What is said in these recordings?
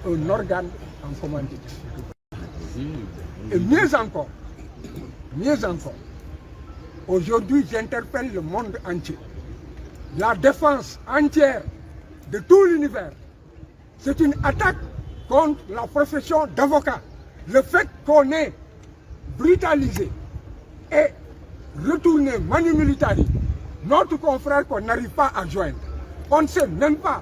un organe en commandite. Et mieux encore, aujourd'hui j'interpelle le monde entier. La défense entière de tout l'univers, c'est une attaque contre la profession d'avocat. Le fait qu'on ait brutalisé et retourné Manu Militari, notre confrère qu'on n'arrive pas à joindre. On ne sait même pas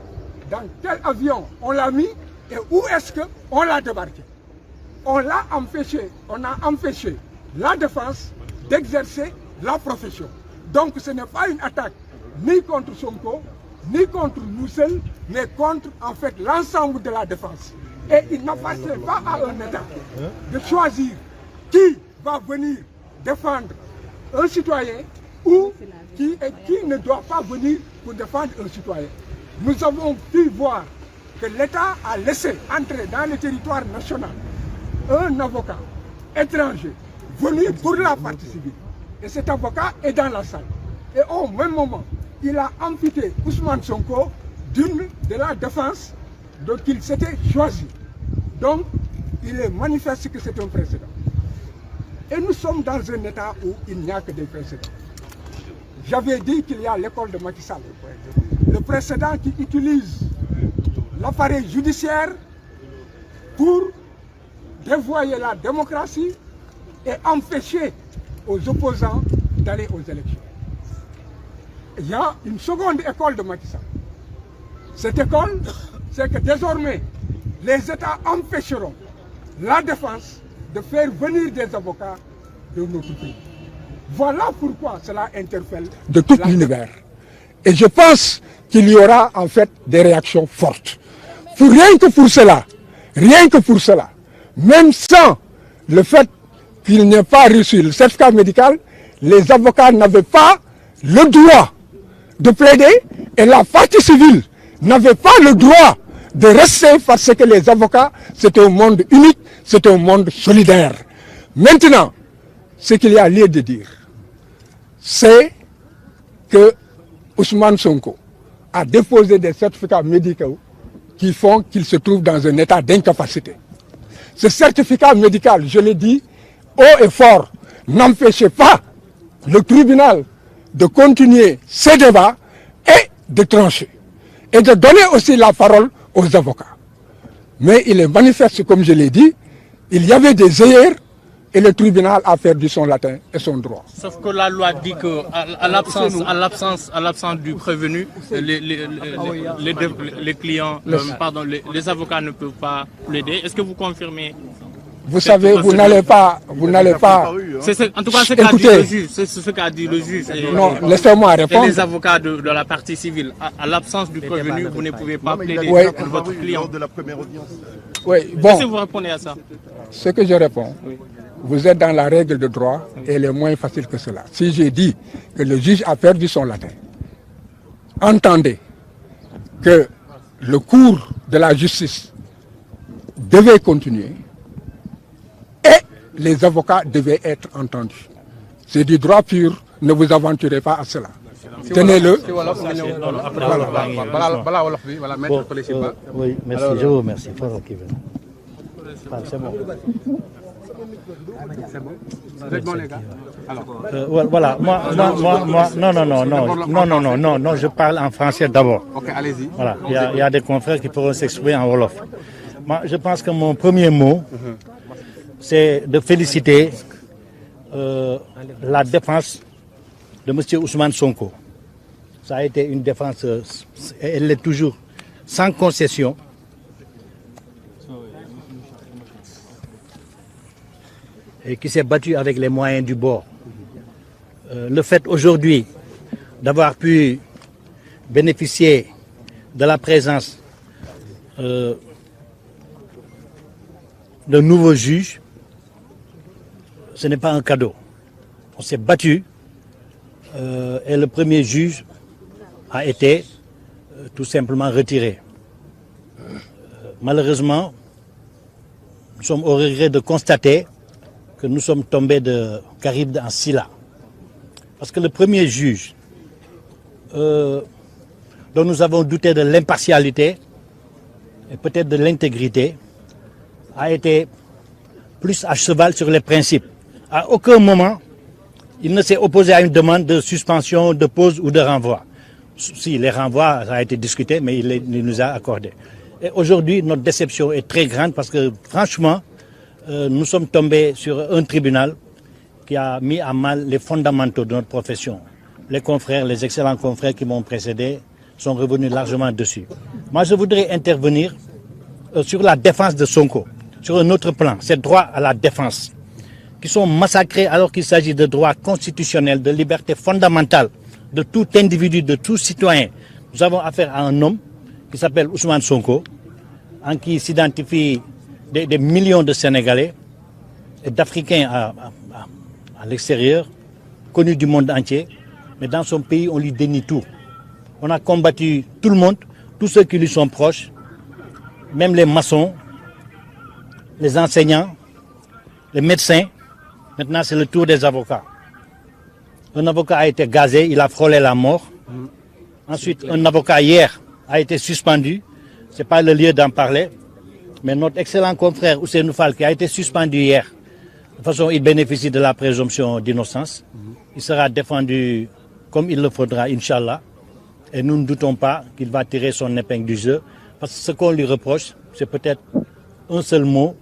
dans quel avion on l'a mis et où est-ce qu'on l'a débarqué. On a empêché la défense d'exercer la profession. Donc ce n'est pas une attaque ni contre Sonko, ni contre nous seuls, mais contre en fait l'ensemble de la défense. Et il n'appartient pas à un État de choisir qui va venir défendre un citoyen ou qui ne doit pas venir pour défendre un citoyen. Nous avons pu voir que l'État a laissé entrer dans le territoire national un avocat étranger venu pour la partie civile. Et cet avocat est dans la salle. Et au même moment, il a amputé Ousmane Sonko d'une de la défense dont il s'était choisi. Donc, il est manifeste que c'est un précédent. Et nous sommes dans un État où il n'y a que des précédents. J'avais dit qu'il y a l'école de Macky Sall, le précédent qui utilise l'appareil judiciaire pour dévoyer la démocratie et empêcher aux opposants d'aller aux élections. Il y a une seconde école de Macky Sall. Cette école, c'est que désormais, les États empêcheront la défense de faire venir des avocats de notre pays. Voilà pourquoi cela interpelle de tout l'univers. Et je pense qu'il y aura en fait des réactions fortes. Rien que pour cela, même sans le fait qu'il n'ait pas reçu le certificat médical, les avocats n'avaient pas le droit de plaider et la partie civile n'avait pas le droit de rester parce que les avocats, c'est un monde unique, c'est un monde solidaire. Maintenant, ce qu'il y a lieu de dire, c'est que Ousmane Sonko a déposé des certificats médicaux qui font qu'il se trouve dans un état d'incapacité. Ce certificat médical, je l'ai dit, haut et fort, n'empêchait pas le tribunal de continuer ses débats et de trancher. Et de donner aussi la parole aux avocats. Mais il est manifeste, comme je l'ai dit, il y avait des erreurs et le tribunal a perdu son latin et son droit. Sauf que la loi dit qu'à l'absence du prévenu, les clients, les avocats ne peuvent pas plaider. Est-ce que vous confirmez? Vous savez, vous n'allez pas. En tout cas, c'est ce qu'a dit le juge. Non, laissez-moi répondre. Et les avocats de la partie civile, à l'absence du prévenu, vous ne pouvez pas plaider pour votre client. De la première audience. Oui, bon. Qu'est-ce que vous répondez à ça? Ce que je réponds, vous êtes dans la règle de droit et elle est moins facile que cela. Si j'ai dit que le juge a perdu son latin, entendez que le cours de la justice devait continuer et les avocats devaient être entendus. C'est du droit pur, ne vous aventurez pas à cela. Tenez-le. Oui, merci, je vous remercie. C'est bon. Voilà, moi, non, je parle en français d'abord. Ok, allez-y. Voilà, il y a des confrères qui pourront s'exprimer en Wolof. Moi, je pense que mon premier mot, c'est de féliciter la défense de M. Ousmane Sonko. Ça a été une défense, elle est toujours sans concession. Et qui s'est battu avec les moyens du bord. Le fait aujourd'hui d'avoir pu bénéficier de la présence d'un nouveau juge, ce n'est pas un cadeau. On s'est battu et le premier juge a été tout simplement retiré. Malheureusement, nous sommes au regret de constater que nous sommes tombés de Caribde en Silla. Parce que le premier juge, dont nous avons douté de l'impartialité, et peut-être de l'intégrité, a été plus à cheval sur les principes. À aucun moment, il ne s'est opposé à une demande de suspension, de pause ou de renvoi. Si, les renvois, ça a été discuté, mais il nous a accordé. Et aujourd'hui, notre déception est très grande parce que, franchement, nous sommes tombés sur un tribunal qui a mis à mal les fondamentaux de notre profession. Les confrères, les excellents confrères qui m'ont précédé sont revenus largement dessus. Moi, je voudrais intervenir sur la défense de Sonko, sur un autre plan, ces droits à la défense, qui sont massacrés alors qu'il s'agit de droits constitutionnels, de libertés fondamentales, de tout individu, de tout citoyen. Nous avons affaire à un homme qui s'appelle Ousmane Sonko, en qui s'identifient des millions de Sénégalais et d'Africains à l'extérieur, connus du monde entier, mais dans son pays, on lui dénie tout. On a combattu tout le monde, tous ceux qui lui sont proches, même les maçons, les enseignants, les médecins. Maintenant, c'est le tour des avocats. Un avocat a été gazé, il a frôlé la mort. Ensuite, un avocat hier a été suspendu. Ce n'est pas le lieu d'en parler. Mais notre excellent confrère Ousseynou Fall, qui a été suspendu hier, de toute façon, il bénéficie de la présomption d'innocence. Il sera défendu comme il le faudra, Inch'Allah. Et nous ne doutons pas qu'il va tirer son épingle du jeu. Parce que ce qu'on lui reproche, c'est peut-être un seul mot,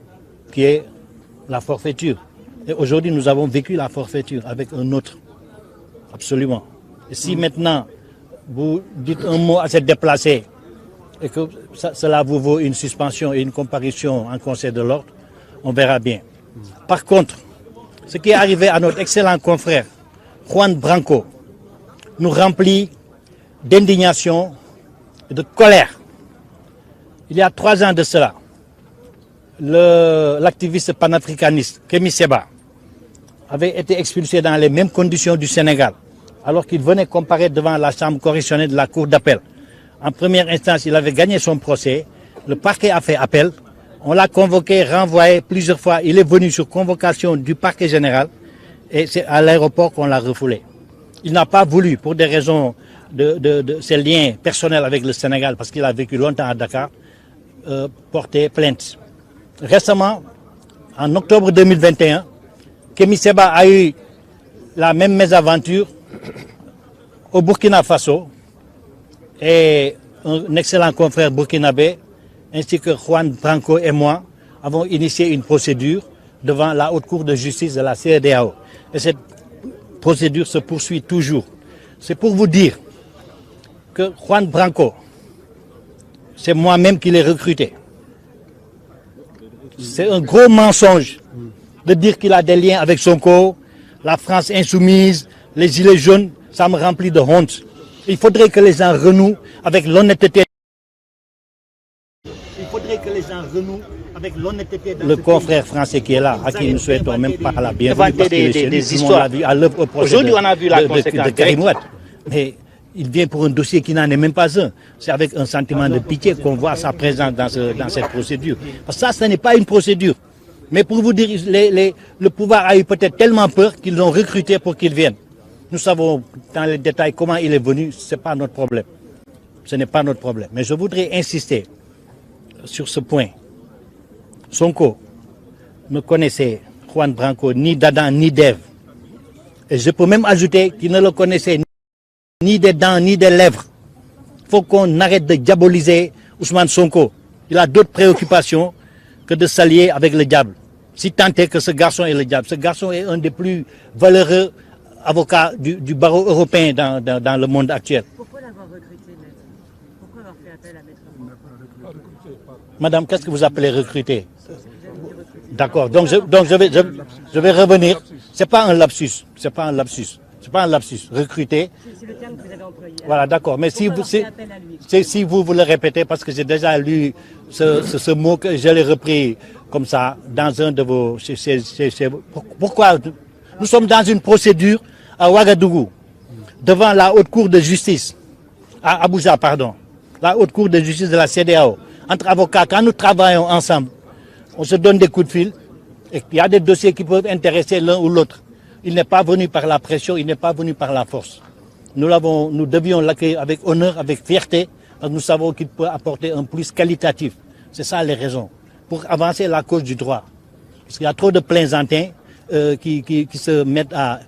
qui est la forfaiture. Et aujourd'hui, nous avons vécu la forfaiture avec un autre. Absolument. Et si maintenant, vous dites un mot assez déplacé, et que cela vous vaut une suspension et une comparution en Conseil de l'ordre, on verra bien. Par contre, ce qui est arrivé à notre excellent confrère, Juan Branco, nous remplit d'indignation et de colère. Il y a 3 ans de cela, l'activiste panafricaniste Kémi Séba avait été expulsé dans les mêmes conditions du Sénégal, alors qu'il venait comparaître devant la chambre correctionnelle de la Cour d'appel. En première instance, il avait gagné son procès, le parquet a fait appel, on l'a convoqué, renvoyé plusieurs fois, il est venu sur convocation du parquet général et c'est à l'aéroport qu'on l'a refoulé. Il n'a pas voulu, pour des raisons de ses liens personnels avec le Sénégal, parce qu'il a vécu longtemps à Dakar, porter plainte. Récemment, en octobre 2021, Kémi Séba a eu la même mésaventure au Burkina Faso et un excellent confrère burkinabé ainsi que Juan Branco et moi avons initié une procédure devant la Haute Cour de justice de la CEDEAO. Et cette procédure se poursuit toujours. C'est pour vous dire que Juan Branco, c'est moi-même qui l'ai recruté. C'est un gros mensonge de dire qu'il a des liens avec Sonko, la France insoumise, les gilets jaunes, ça me remplit de honte. Il faudrait que les gens renouent avec l'honnêteté. Il faudrait que les gens renouent avec l'honnêteté. Le confrère français qui est là, à qui nous souhaitons même pas la bienvenue, parce qu'il est des histoires. Aujourd'hui, on a vu la conséquence de Karim Wade. Mais il vient pour un dossier qui n'en est même pas un. C'est avec un sentiment de pitié qu'on voit sa présence dans cette procédure. Parce que ça, ce n'est pas une procédure. Mais pour vous dire, le pouvoir a eu peut-être tellement peur qu'ils l'ont recruté pour qu'il vienne. Nous savons dans les détails comment il est venu, ce n'est pas notre problème. Ce n'est pas notre problème. Mais je voudrais insister sur ce point. Sonko ne connaissait Juan Branco ni d'Adam ni d'Ève. Et je peux même ajouter qu'il ne le connaissait ni des dents ni des lèvres. Il faut qu'on arrête de diaboliser Ousmane Sonko. Il a d'autres préoccupations que de s'allier avec le diable. Si tant est que ce garçon est le diable. Ce garçon est un des plus valeureux avocats du barreau européen dans le monde actuel. Pourquoi l'avoir recruté, maître? Pourquoi avoir fait appel à maître? Madame, qu'est-ce que vous appelez recruter? D'accord, donc je vais revenir. C'est pas un lapsus. C'est pas un lapsus. C'est pas un lapsus. Recruter. C'est le terme que vous avez employé. Voilà, d'accord. Mais si vous le répétez, parce que j'ai déjà lu ce mot que je l'ai repris comme ça dans un de vos. Pourquoi? Nous sommes dans une procédure à Ouagadougou, devant la haute cour de justice, à Abuja, pardon, la haute cour de justice de la CEDEAO, entre avocats. Quand nous travaillons ensemble, on se donne des coups de fil, et il y a des dossiers qui peuvent intéresser l'un ou l'autre. Il n'est pas venu par la pression, il n'est pas venu par la force. Nous devions l'accueillir avec honneur, avec fierté, parce que nous savons qu'il peut apporter un plus qualitatif C'est ça les raisons. Pour avancer la cause du droit. Parce qu'il y a trop de plaisantins qui se mettent à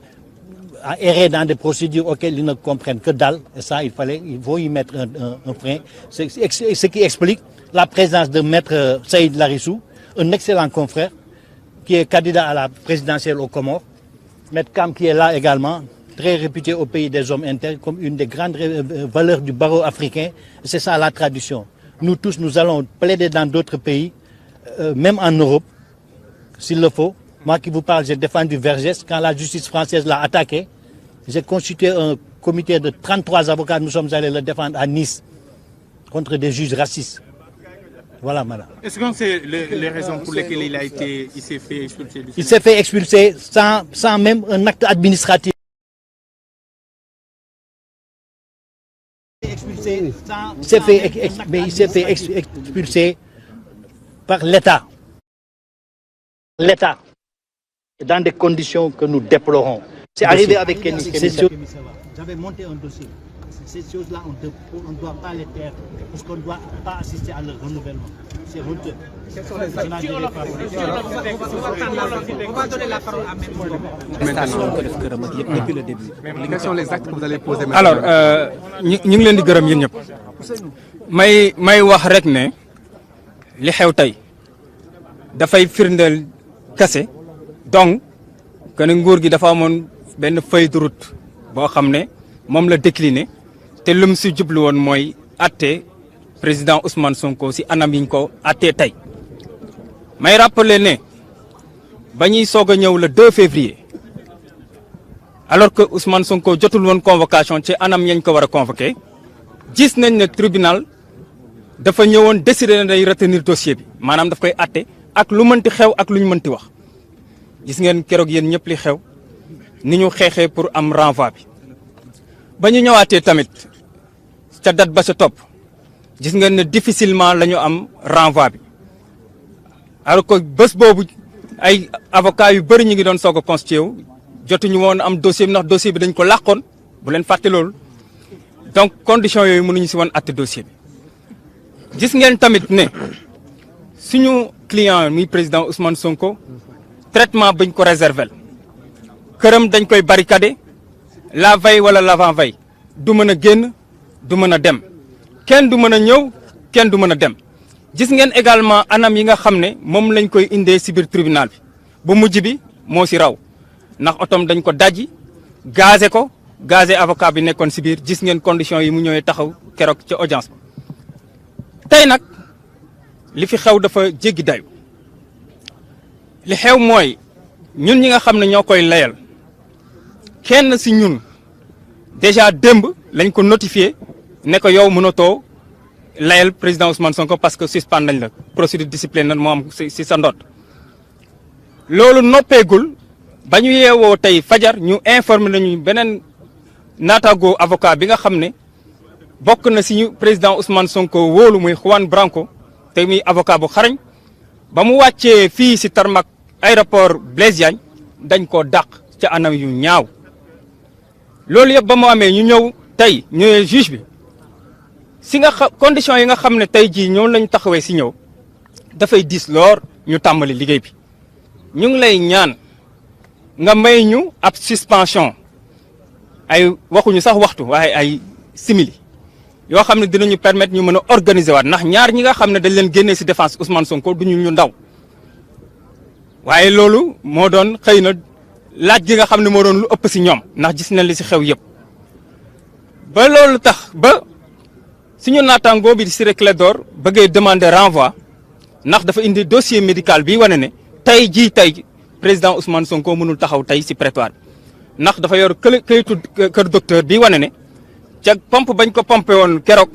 errer dans des procédures auxquelles ils ne comprennent que dalle. Et ça, il faut y mettre un frein. C'est ce qui explique la présence de Maître Saïd Larissou, un excellent confrère, qui est candidat à la présidentielle aux Comores. Maître Kam qui est là également, très réputé au pays des hommes intègres comme une des grandes valeurs du barreau africain. C'est ça la tradition. Nous tous, nous allons plaider dans d'autres pays, même en Europe, s'il le faut. Moi qui vous parle, j'ai défendu Vergès. Quand la justice française l'a attaqué, j'ai constitué un comité de 33 avocats. Nous sommes allés le défendre à Nice contre des juges racistes. Voilà, madame. Est-ce que c'est les raisons pour lesquelles il s'est fait expulser du Sénégal? Il s'est fait expulser sans même un acte administratif. Il s'est fait expulser par l'État. L'État, dans des conditions que nous déplorons. C'est arrivé avec Kenny. J'avais monté un dossier. Ces choses-là, on ne doit pas les taire, parce qu'on ne doit pas assister à leur renouvellement. C'est honteux. On va donner la parole à depuis le début. Quels sont les actes que vous allez poser maintenant? Alors, ñu ngi leen di gërëm yéen ñëpp may wax rek ne li xew tey dafay firndeel kese donc que ne nguur gi dafa amoon benn feuille de route boo xam ne moom la décliné te lu mu si jublu woon mooy atte président Ousmane Sonko si anam yiñ ko attee tey may rappeler ne ba ñuy soog a ñëw le 2 février alors que Ousmane Sonko jotul woon convocation ci anam yañ ko war a convoqué gis nañ ne tribunal dafa ñëwoon décider na day retenir dossier bi maanaam daf koy atte ak lu mënti xew ak lu ñu mënti wax gis ngeen keroog yéen ñëpp li xew ni ñu xeexee pour am renvoi bi ba ñu ñëwaatee tamit ca date ba sa topp gis ngeen ne difficilement la ñu am renvoi bi alors que bés boobu ay avocats yu bëri ñu ngi doon soog a constitué wu jotuñu woon am dossier bi ndax dossier bi dañ ko làqoon bu leen fàtte loolu donc conditions yooyu mënuñu si woon atte dossier bi gis ngeen tamit ne suñu client muy président Ousmane Sonko traitement bañ ko réserver këram dañ koy barricader la veille wala l'avant-veille du mën a génn du mën a dem kenn du mën a ñëw kenn du mën a dem gis ngeen également anam yi nga xam ne moom lañ koy indee si biir tribunal bi bu mujj bi moo si raw ndax otom dañ ko dajji gazé avocat bi nekkoon si biir gis ngeen conditions yi mu ñëwee taxaw keroog ca audience ba tey nag li fi xew dafa jéggi dayu li xew mooy ñun ñi nga xam ne ñoo koy layal kenn si ñun déjà démb lañ ko notifié ne ko yow mënatoo layal président Ousmane Sonko parce que suspend nañ la procédure disciplinaire moo am si sa ndoot loolu noppeegul ba ñu yeewoo tey fajar ñu informé nañu beneen naataango avocat bi nga xam ne bokk na si ñu président Ousmane Sonko wóolu muy Juan Branco te muy avocat bu xarañ ba mu wàccee fii si tarmac aéroport Blaise Diagne dañ koo dàq ca anam yu ñaaw loolu yëpp ba mu amee ñu ñëw tey ñëwee juge bi si nga conditions yi nga xam ne tey jii ñoom lañu taxawee si ñëw dafay diis loor ñu tàmbali liggéey bi ñu ngi lay ñaan nga may ñu ab suspension ay waxuñu sax waxtu waaye ay simili yoo xam ne dinañu permettre ñu mën a organiser waat ndax ñaar ñi nga xam ne dañ leen génnee si défense Ousmane Sonko duñu ñu ndaw waaye loolu moo doon xëy na laaj gi nga xam ne moo doon lu ëpp si ñoom ndax gis nañ li si xew yëpp ba loolu tax ba suñu naataangoo bi di Ciré Clédor bëggee demander renvoi ndax dafa indi dossier médical bi wane ne tey président Ousmane Sonko mënul taxaw tey si prétoire bi ndax dafa yor këyitu kër docteur bi wane ne ca pompe bañ ko pompé woon keroog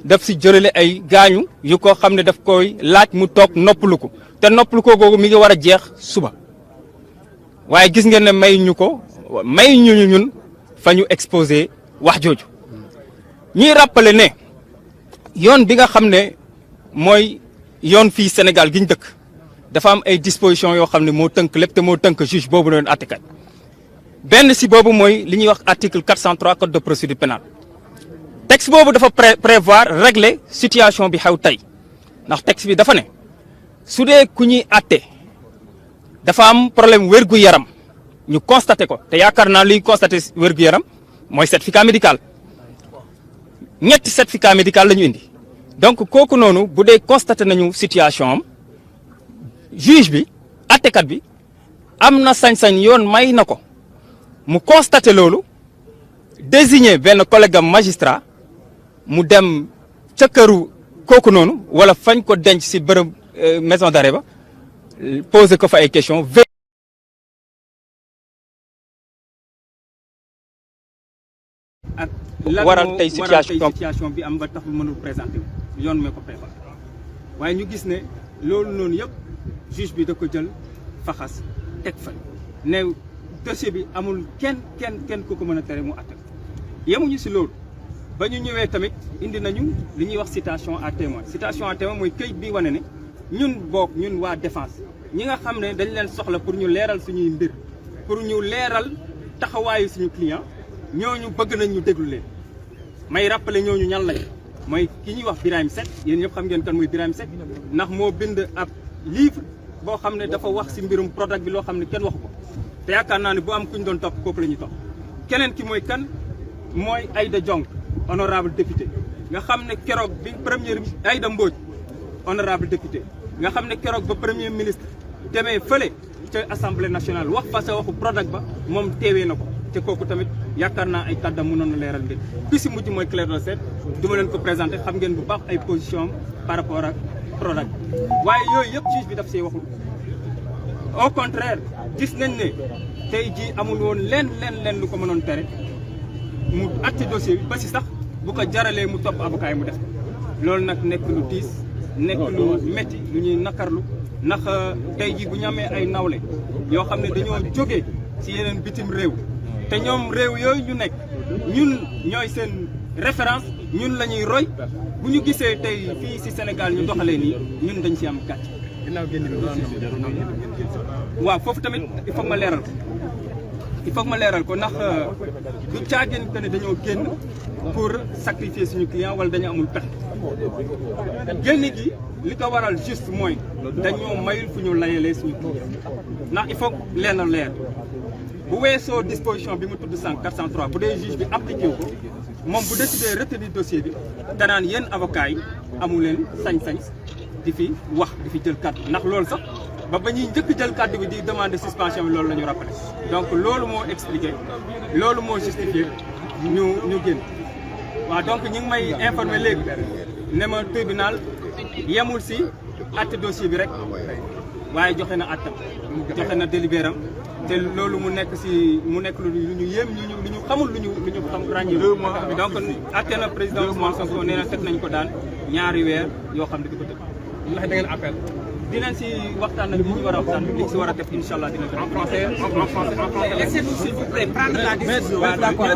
daf si jëlale ay gaañu yu ko xam ne daf koy laaj mu toog noppalu ko te noppalu ko googu mi ngi war a jeex suba waaye gis ngeen ne may ñu ñun fa ñu exposé wax jooju ñuy rappelé ne yoon bi nga xam ne mooy yoon fii Sénégal gi ñu dëkk dafa am ay dispositions yoo xam ne moo tënk lépp te moo tënk juge boobu doon àttekat benn si boobu mooy li ñuy wax article 403 code de procédure pénale texte boobu dafa prévoir régler situation bi xew tey ndax texte bi dafa ne su dee ku ñuy àtte dafa am problème wér-gu-yaram ñu constaté ko te yaakaar naa liy constaté wér-gu-yaram mooy certificat médical ñetti certificat médical la ñu indi donc kooku noonu bu dee constaté nañu situation am juge bi àttekat bi am na sañ-sañ yoon may na ko mu constaté loolu désigner benn collègue am magistrat mu dem ca këru kooku noonu wala fañ ko denc ci bërëb maison d'arrêt ba poser ko fa ay questions. ak waral tey situation bi am ba tax mënul présenter yoon mee ko préparé waaye ñu gis ne loolu noonu yëpp juge bi da ko jël faxas teg fa ne dossier bi amul kenn ku ko mën a tere mu atte yemuñu ci loolu ba ñu ñëwee tamit indi nañu li ñuy wax citation à témoin mooy këyit bi wane ne ñun waa défense ñi nga xam ne dañ leen soxla pour ñu leeral suñuy mbir pour ñu leeral taxawaayu suñu client ñooñu bëgg nañ ñu déglu leen may rappeler ñooñu ñan lañ mooy ki ñuy wax Birahim Seck yéen ñëpp xam ngeen kan mooy Birahim Seck ndax moo bind ab livre boo xam ne dafa wax ci mbirum Prodac bi loo xam ne kenn waxu ko te yaakaar naa ne bu am ku ñu doon topp kooku la ñuy topp keneen ki mooy kan mooy Aïda Diong honorable député nga xam ne keroog bi premier Aïda Mbodj honorable député nga xam ne keroog ba premier ministre demee fële ca assemblée nationale wax fa sa waxu Prodac ba moom teewee na ko te kooku tamit yaakaar naa ay kàddam mënoon na leeral mbir bi si mujj mooy Clédor Sène du ma leen ko présenté xam ngeen bu baax ay position par rapport ak Prodac waaye yooyu yëpp juge bi daf see waxul au contraire gis nañ ne tey jii amul woon leen lu ko mënoon tere mu atti dossier bi ba si sax bu ko jaralee mu topp avocat yi mu def loolu nag nekk lu diis nekk lu métti lu ñuy nakarlu ndax tey jii bu ñu amee ay nawle yoo xam ne dañoo jógee ci yeneen bitim réew te ñoom réew yooyu ñu nekk ñun ñooy seen référence ñun la ñuy roy bu ñu gisee tey fii ci Sénégal ñu doxalee nii ñun dañ ci am gàcc. waaw foofu tamit il faut ma leeral ko ndax du caagin que ne dañoo génn pour sacrifier suñu client wala dañu amul pexe génn gi li ko waral juste mooy dañoo mayul fu ñu layalee suñu client ndax il faut leer bu weesoo disposition bi mu tudd 403 bu dee juge bi appliqué wu ko moom bu décidé retenir dossier bi danaan yéen avocats yi amu leen sañ-sañ di fi wax di fi jël kàddu ndax loolu sax ba ñuy njëkk jël kàddu bi di demander suspension bi loolu la ñu rappelé donc loolu moo expliqué loolu moo justifié ñu génn waaw donc ñu ngi may informé léegi ne ma tribunal yemul si àtte dossier bi rek waaye joxe na àttam joxe na délibéram te loolu mu nekk lu ñu yéem lu ñu xamul lu ñu xam ràññee donc àtte na président Ousmane Sonko nee na teg nañ ko daan 2 weer yoo xam ne di ko tëdd ñu wax da ngeen appel dinañ si waxtaan nag li ñu war a waxtaan li si war a def incha allah dinañ ko en français. Laissez-nous s'il vous plaît prendre la décision. D'accord.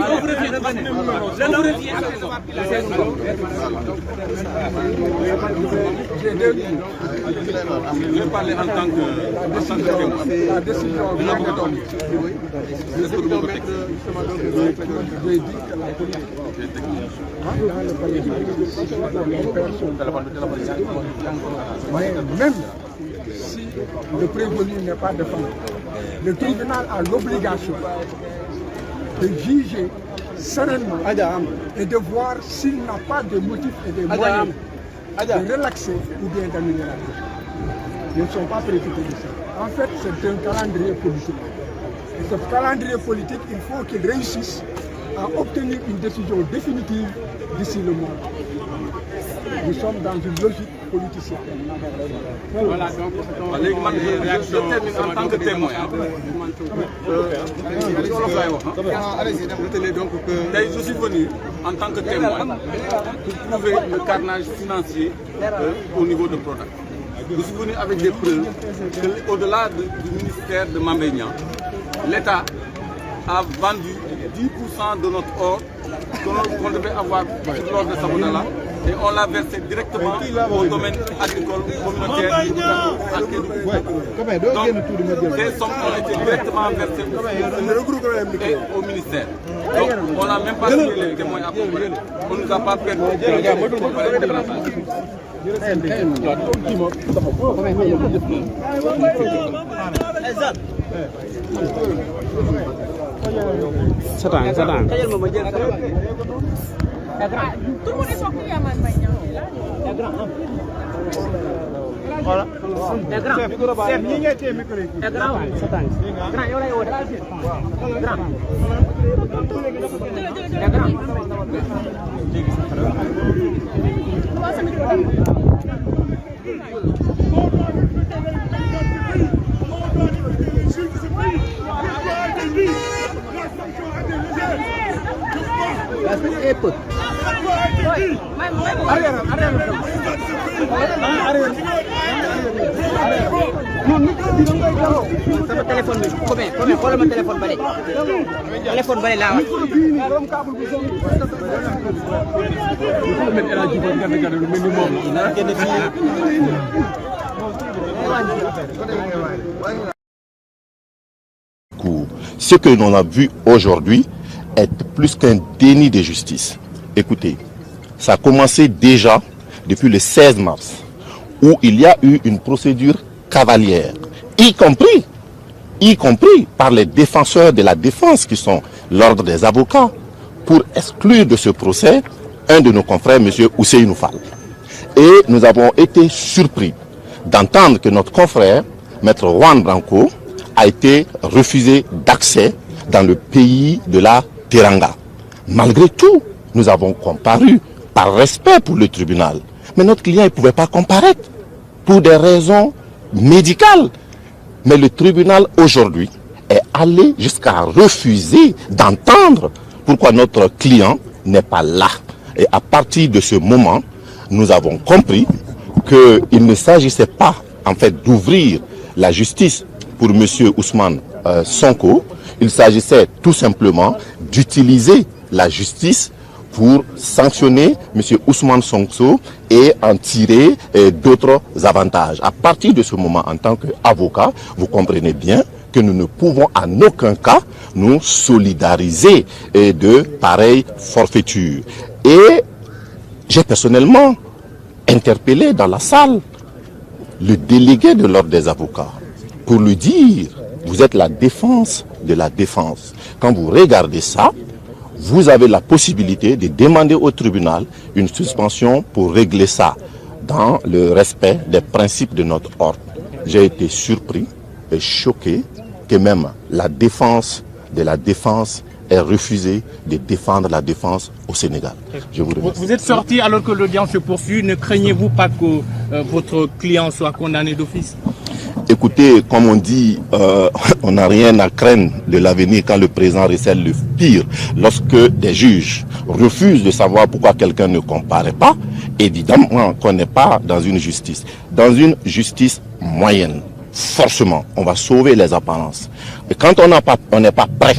Je vais parler en tant que témoin. La décision vient de tomber. Est-ce que vous me permettez de dire que la politique mais même si le prévenu n'est pas défendu, le tribunal a l'obligation de juger sereinement et de voir s'il n'a pas de motifs et de moyens de relaxer ou bien d'annuler la décision. Ils ne sont pas préoccupés de ça. En fait, c'est un calendrier politique. Et ce calendrier politique, il faut qu'il réussisse à obtenir une décision définitive d'ici le mois. Nous sommes dans une logique politicienne. Voilà, donc je termine en tant que témoin. Je suis venu en tant que témoin pour prouver le carnage financier au niveau de Prodac. Je suis venu avec des preuves qu'au-delà du ministère de Mame Mbaye Niang, l'État a vendu 10% de notre or qu'on devait avoir sur l'or de Sabodala et on l'a versé directement au domaine agricole communautaire. Donc, ces sommes ont été directement versées et au ministère. Donc, on n'a même pas signé les témoins à propos. On ne nous a pas permis de Tout le monde est sorti, il y a man voilà. sama téléphone bi combien xoolal ma téléphone bale téléphone bale laa Ce que l'on a vu aujourd'hui est plus qu'un déni de justice. Écoutez, ça a commencé déjà depuis le 16 mars, où il y a eu une procédure cavalière, y compris par les défenseurs de la défense qui sont l'ordre des avocats, pour exclure de ce procès un de nos confrères, M. Ousseynou Fall. Et nous avons été surpris d'entendre que notre confrère, Maître Juan Branco, a été refusé d'accès dans le pays de la Teranga. Malgré tout, nous avons comparu par respect pour le tribunal. Mais notre client ne pouvait pas comparaître pour des raisons médicales. Mais le tribunal aujourd'hui est allé jusqu'à refuser d'entendre pourquoi notre client n'est pas là. Et à partir de ce moment, nous avons compris qu'il ne s'agissait pas en fait d'ouvrir la justice pour M. Ousmane Sonko. Il s'agissait tout simplement d'utiliser la justice pour sanctionner M. Ousmane Sonko et en tirer d'autres avantages. À partir de ce moment, en tant qu'avocat, vous comprenez bien que nous ne pouvons en aucun cas nous solidariser de pareilles forfaitures. Et j'ai personnellement interpellé dans la salle le délégué de l'ordre des avocats pour lui dire, vous êtes la défense de la défense. Quand vous regardez ça, vous avez la possibilité de demander au tribunal une suspension pour régler ça dans le respect des principes de notre ordre. J'ai été surpris et choqué que même la défense de la défense ait refusé de défendre la défense au Sénégal. Je vous remercie. Vous êtes sorti alors que l'audience se poursuit. Ne craignez-vous pas que votre client soit condamné d'office? Écoutez, comme on dit, on n'a rien à craindre de l'avenir quand le président recèle le pire. Lorsque des juges refusent de savoir pourquoi quelqu'un ne comparaît pas, évidemment qu'on n'est pas dans une justice. Dans une justice moyenne, forcément, on va sauver les apparences. Et quand on n'est pas prêt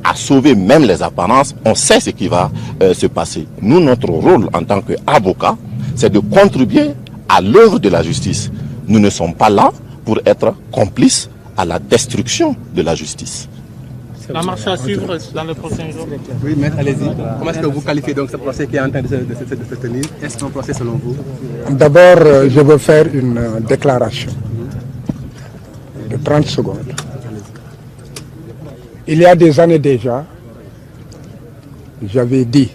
à sauver même les apparences, on sait ce qui va se passer. Nous, notre rôle en tant qu'avocats, c'est de contribuer à l'œuvre de la justice. Nous ne sommes pas là pour être complices à la destruction de la justice. La marche à suivre dans les prochains jours. Oui, maître, allez-y. Comment est-ce que vous qualifiez donc ce procès qui est en train de se tenir? Est-ce un procès selon vous? D'abord, je veux faire une déclaration de 30 secondes. Il y a des années déjà, j'avais dit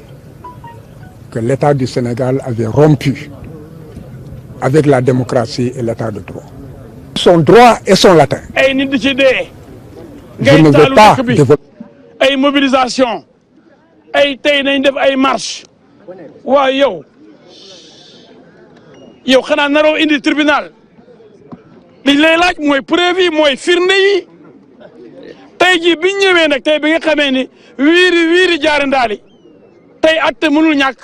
que l'État du Sénégal avait rompu avec la démocratie et l'État de droit. Son droit et son latin. Je ne veux pas développer. Ay mobilisation ay tey nañ def ay marche waa yow xanaa naroo indi tribunal liñ lay laaj mooy preuve yi mooy firnde yi tey jii biñ ñëwee nag tey bi nga xamee ni wiiri jaari ndaali tey atte mënul ñàkk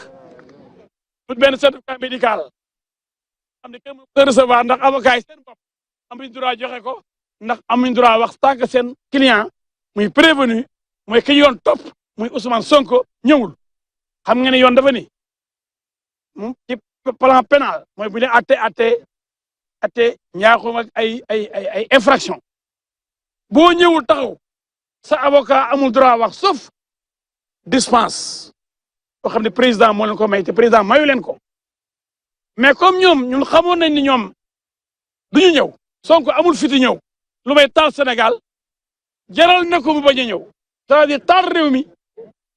benn certificat médical xam ne kenn mënu ko recevoir ndax avocat yi seen bopp amuñ droit joxe ko ndax amuñ droit wax tant que seen client muy prévenu mooy ki yoon topp muy Ousmane Sonko ñëwul xam nga ne yoon dafa ni ci plan pénal mooy bu ñu atte ñaaxum ak ay infraction boo ñëwul taxaw sa avocat amul droit wax sauf dispense boo xam ne président moo leen ko may te président mayu leen ko mais comme ñun xamoon nañ ni ñoom duñu ñëw Sonko amul fiti ñëw lu may taal Sénégal jaral na ko mu bañ a ñëw c'est-à-dire taal réew mi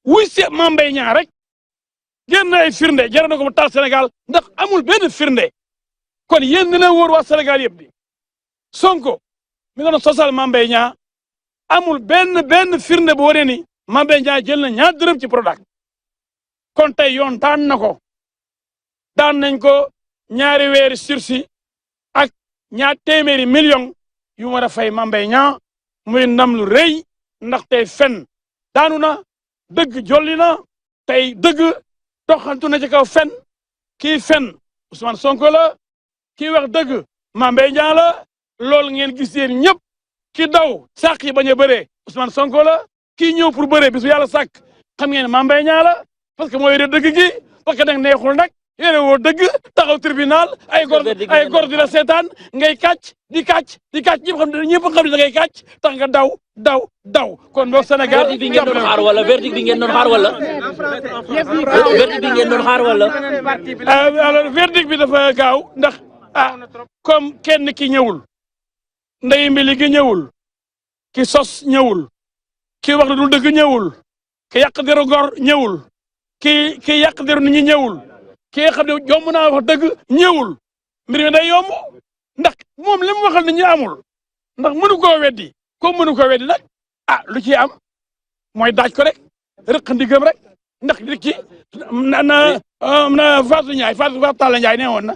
wuy si Mame Mbaye Niang rek génn ay firnde jaral na ko mu taal Sénégal ndax amul benn firnde kon yéen dina wóor waa Sénégal yëpp di Sonko mi nga doon sosal Mame Mbaye Niang amul benn firnde bu wane ni Mame Mbaye Niang jël na ñaar dërëm ci Prodac kon tey yoon daan na ko daan nañ ko ñaari weeri sursis ak ñaar téeméeri million yu war a fay Mame Mbaye Niang muy ndam lu rëy ndax tey fen daanu na dëgg jolli na tey dëgg doxantu na ci kaw fen kii fen Ousmane Sonko la kii wax dëgg Mame Mbaye Niang la loolu ngeen gis yéen ñëpp ki daw sàq yi bañ a bëree Ousmane Sonko la kii ñëw pour bëree bis bu yàlla sàkk xam ngeen Mame Mbaye Niang la parce que moo yore dëgg gi parce que nag neexul nag yore woo dëgg taxaw tribunal ay góor di la seetaan ngay kàcc di kàcc ñëpp xam ne da ngay kàcc tax nga daw kon boog Sénégal verdict bi ngeen doon xaar wala verdict bi ngeen doon xaar wala verdict bi ngeen doon xaar wala alors verdict bi dafa gaaw ndax comme kenn ki ñëwul ndey mbili gi ñëwul ki sos ñëwul ki wax lu dul dëgg ñëwul ki yàq deru gor ñëwul ki yàq deru nit ñi ñëwul ki nga xam ne yomb naa wax dëgg ñëwul mbir mi day yomb ndax moom li mu waxal nit ñi amul ndax mënu koo weddi comme mënu koo weddi nag lu ci am mooy daaj ko rek rëq ndigam rek ndax nit ki na Fatou Ndiaye Fatou Talla Ndiaye nee woon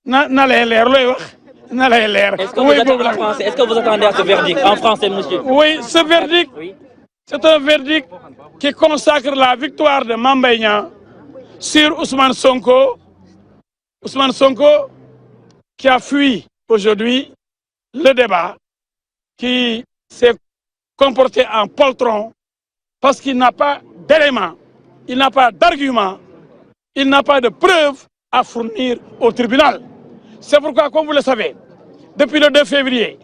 na lay leer looy wax na lay leer. Est-ce que vous attendez à ce verdict en français, monsieur? Oui, ce verdict, c'est un verdict qui consacre la victoire de Mame Mbaye Niang sur Ousmane Sonko. Ousmane Sonko qui a fui aujourd'hui le débat, qui s'est comporté en poltron parce qu'il n'a pas d'éléments, il n'a pas d'arguments, il n'a pas de preuves à fournir au tribunal. C'est pourquoi, comme vous le savez, depuis le 2 février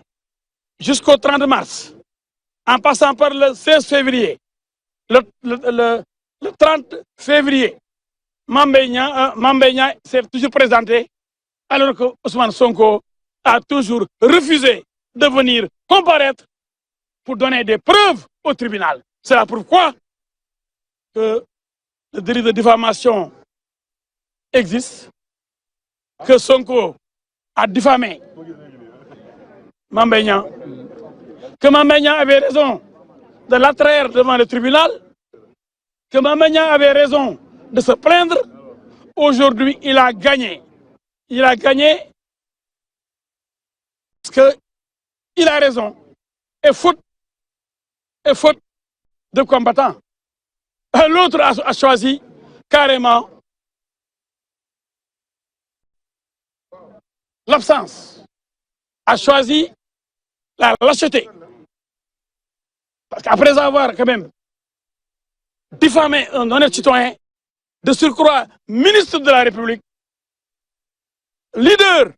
jusqu'au 30 mars, en passant par le 16 février, le 30 février, Mame Mbaye Niang s'est toujours présenté, alors que Ousmane Sonko a toujours refusé de venir comparaître pour donner des preuves au tribunal. C'est là pourquoi que le délit de diffamation existe, que Sonko a diffamé Mame Mbaye Niang, que Mame Mbaye Niang avait raison de l'attraire devant le tribunal, que Mame Mbaye Niang avait raison de se plaindre. Aujourd'hui, il a gagné. Il a gagné parce qu'il a raison. Et faute de combattants. L'autre a choisi carrément l'absence, a choisi la lâcheté. Parce qu'après avoir quand même diffamé un honnête citoyen, de surcroît ministre de la République, leader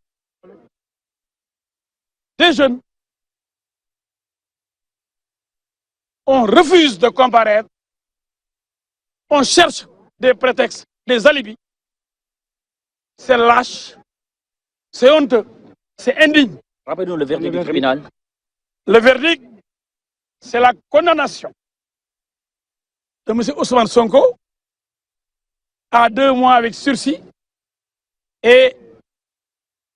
des jeunes, on refuse de comparaître, on cherche des prétextes, des alibis. C'est lâche, c'est honteux, c'est indigne. Rappelez-nous le verdict du tribunal. Le verdict, c'est la condamnation de M. Ousmane Sonko à 2 mois avec sursis et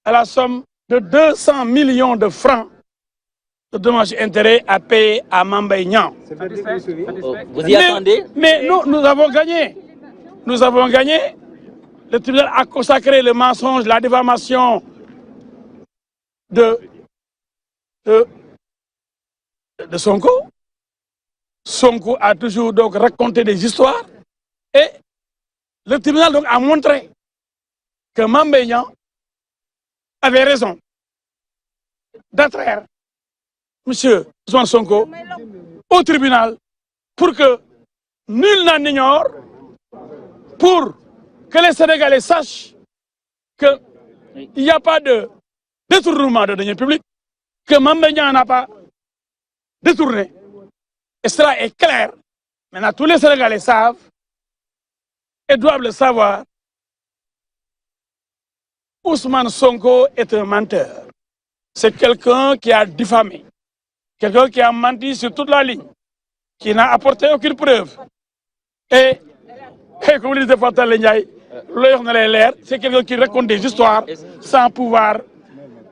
à la somme de 200 millions de francs de dommages et intérêts à payer à Mame Mbaye Niang. Vous y attendez? Mais nous avons gagné. Nous avons gagné. Le tribunal a consacré le mensonge, la diffamation de Sonko. Sonko a toujours donc raconté des histoires et le tribunal donc a montré que Mame Mbaye Niang avait raison d'attraire M. Ousmane Sonko au tribunal pour que nul n'en ignore, pour que les Sénégalais sachent qu'il n'y a pas de détournement de deniers publics, que Mame Mbaye Niang n'a pas détourné. Et cela est clair. Maintenant, tous les Sénégalais savent et doivent le savoir Ousmane Sonko est un menteur. C'est quelqu'un qui a diffamé, quelqu'un qui a menti sur toute la ligne, qui n'a apporté aucune preuve. Et comme le disait Fatal Ndiaye, c'est quelqu'un qui raconte des histoires sans pouvoir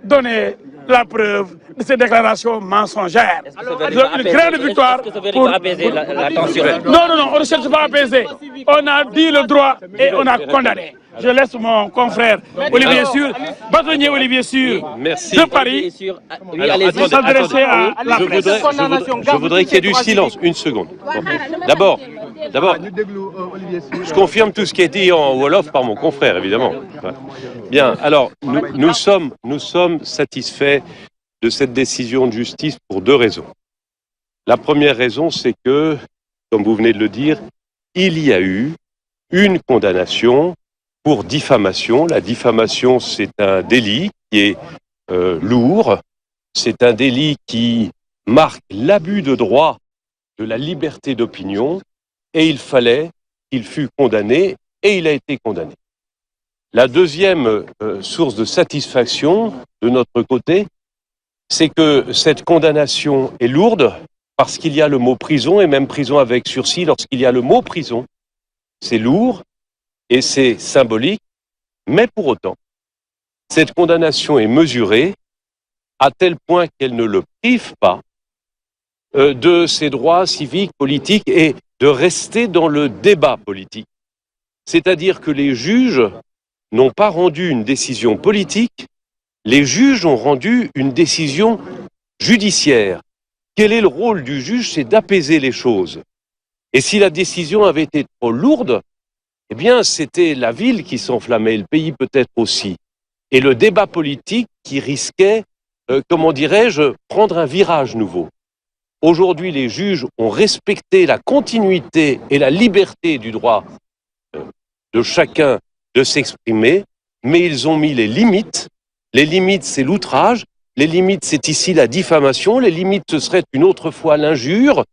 donner la preuve de ces déclarations mensongères. Une grande victoire pour apaiser la tension. Non, on ne cherche pas à apaiser. On a dit le droit et on a condamné. Je laisse mon confrère Olivier Sur, bâtonnier Olivier Sur de Paris, s'adresser à la presse. Je voudrais qu'il y ait du silence, une seconde. D'abord, je confirme tout ce qui a été dit en Wolof par mon confrère, évidemment. Bien, alors, nous sommes satisfaits de cette décision de justice pour deux raisons. La première raison, c'est que, comme vous venez de le dire, il y a eu une condamnation pour diffamation. La diffamation, c'est un délit qui est lourd. C'est un délit qui marque l'abus de droit de la liberté d'opinion. Et il fallait qu'il fût condamné, et il a été condamné. La deuxième source de satisfaction de notre côté, c'est que cette condamnation est lourde parce qu'il y a le mot prison, et même prison avec sursis. Lorsqu'il y a le mot prison, c'est lourd et c'est symbolique, mais pour autant, cette condamnation est mesurée à tel point qu'elle ne le prive pas de ses droits civiques, politiques et de rester dans le débat politique. C'est-à-dire que les juges n'ont pas rendu une décision politique, les juges ont rendu une décision judiciaire. Quel est le rôle du juge? C'est d'apaiser les choses. Et si la décision avait été trop lourde, eh bien, c'était la ville qui s'enflammait, le pays peut-être aussi. Et le débat politique qui risquait, comment dirais-je, prendre un virage nouveau. Aujourd'hui, les juges ont respecté la continuité et la liberté du droit de chacun de s'exprimer, mais ils ont mis les limites. Les limites, c'est l'outrage. Les limites, c'est ici la diffamation. Les limites, ce serait une autre fois l'injure.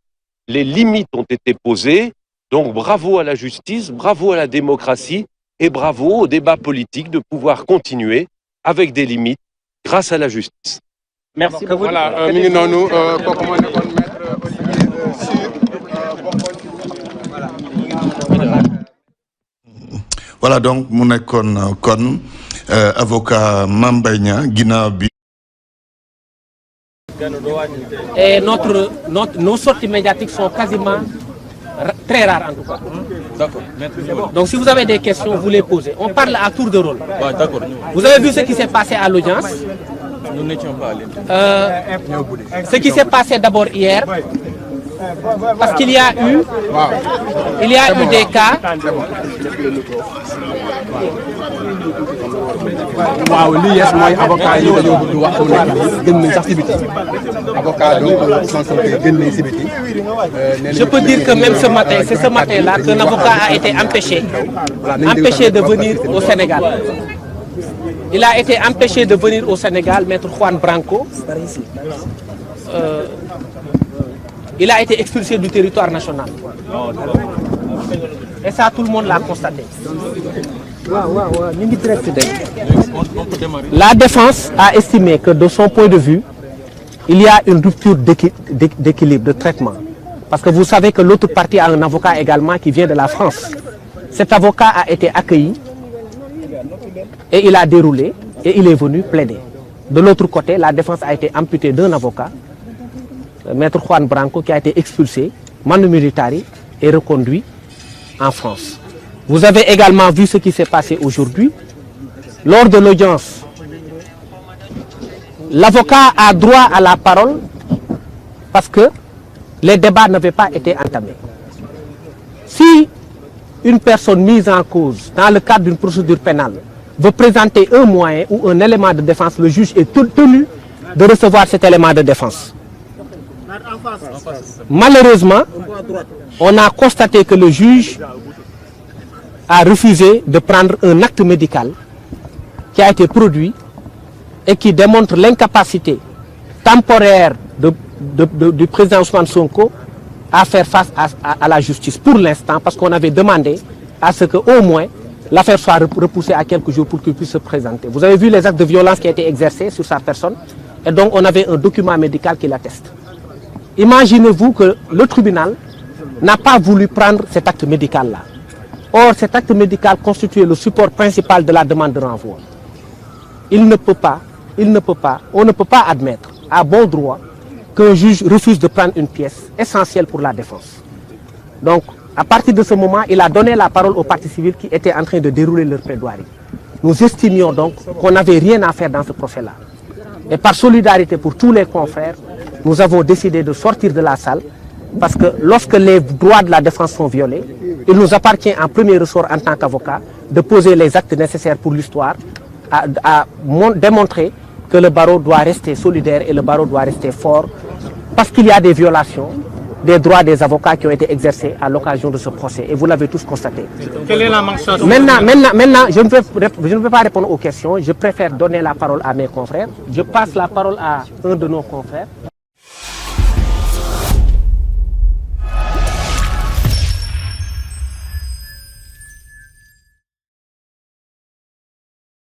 Les limites ont été posées. Donc, bravo à la justice, bravo à la démocratie et bravo au débat politique de pouvoir continuer avec des limites grâce à la justice. Merci. Voilà, voilà donc mu nekkoon kon avocat Mame Mbaye Niang ginnaaw bi. Et nos sorties médiatiques sont quasiment très rares en tout cas. D'accord. Donc si vous avez des questions, vous les posez. On parle à tour de rôle. Ouais, d'accord. Vous avez vu ce qui s'est passé à l'audience? Nous n'étions pas allés. Ce qui s'est passé d'abord hier, parce qu'il y a eu, des cas. waaw lii yes mooy avocat yi dañoo bëgg wax gën nañ sax ci biti avocat donc gën nañ ci biti. Je peux dire que même ce matin, c'est ce matin-là qu'un avocat a été empêché de venir au Sénégal. Il a été empêché de venir au Sénégal, Maître Juan Branco. Il a été expulsé du territoire national. Et ça, tout le monde l'a constaté. La défense a estimé que de son point de vue, il y a une rupture d'équilibre, de traitement. Parce que vous savez que l'autre partie a un avocat également qui vient de la France. Cet avocat a été accueilli et il a déroulé et il est venu plaider. De l'autre côté, la défense a été amputée d'un avocat, Maître Juan Branco, qui a été expulsé, manu militari, et reconduit en France. Vous avez également vu ce qui s'est passé aujourd'hui. Lors de l'audience, l'avocat a droit à la parole parce que les débats n'avaient pas été entamés. Si une personne mise en cause dans le cadre d'une procédure pénale veut présenter un moyen ou un élément de défense, le juge est tenu de recevoir cet élément de défense. Malheureusement, on a constaté que le juge a refusé de prendre un acte médical qui a été produit et qui démontre l'incapacité temporaire du président Ousmane Sonko à faire face à la justice pour l'instant, parce qu'on avait demandé à ce qu'au moins l'affaire soit repoussée à quelques jours pour qu'il puisse se présenter. Vous avez vu les actes de violence qui ont été exercés sur sa personne et donc on avait un document médical qui l'atteste. Imaginez-vous que le tribunal n'a pas voulu prendre cet acte médical-là. Or, cet acte médical constituait le support principal de la demande de renvoi. On ne peut pas admettre à bon droit qu'un juge refuse de prendre une pièce essentielle pour la défense. Donc, à partir de ce moment, il a donné la parole aux parties civiles qui étaient en train de dérouler leur plaidoirie. Nous estimions donc qu'on n'avait rien à faire dans ce procès-là. Et par solidarité pour tous les confrères, nous avons décidé de sortir de la salle parce que lorsque les droits de la défense sont violés, il nous appartient en premier ressort en tant qu'avocat de poser les actes nécessaires pour l'histoire, à démontrer que le barreau doit rester solidaire et le barreau doit rester fort parce qu'il y a des violations des droits des avocats qui ont été exercés à l'occasion de ce procès. Et vous l'avez tous constaté. Quelle est la mention? Maintenant, je ne peux pas répondre aux questions. Je préfère donner la parole à mes confrères. Je passe la parole à un de nos confrères.